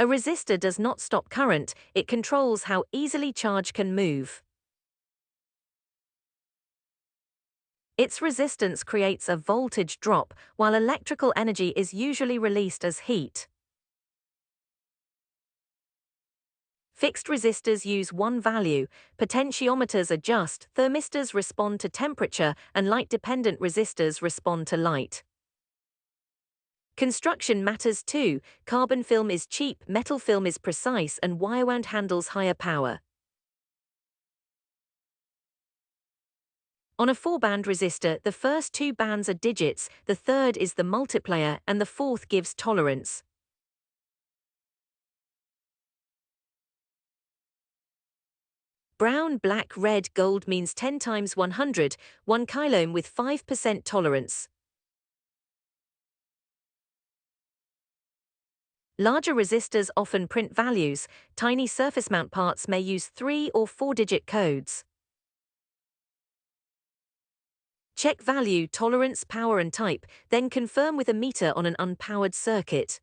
A resistor does not stop current, it controls how easily charge can move. Its resistance creates a voltage drop, while electrical energy is usually released as heat. Fixed resistors use one value, potentiometers adjust, thermistors respond to temperature, and light-dependent resistors respond to light. Construction matters too. Carbon film is cheap, metal film is precise, and wirewound handles higher power. On a 4-band resistor, the first 2 bands are digits, the third is the multiplier, and the fourth gives tolerance. Brown, black, red, gold means 10 times 100, 1 kiloohm with 5% tolerance. Larger resistors often print values. Tiny surface mount parts may use 3 or 4-digit codes. Check value, tolerance, power and type, then confirm with a meter on an unpowered circuit.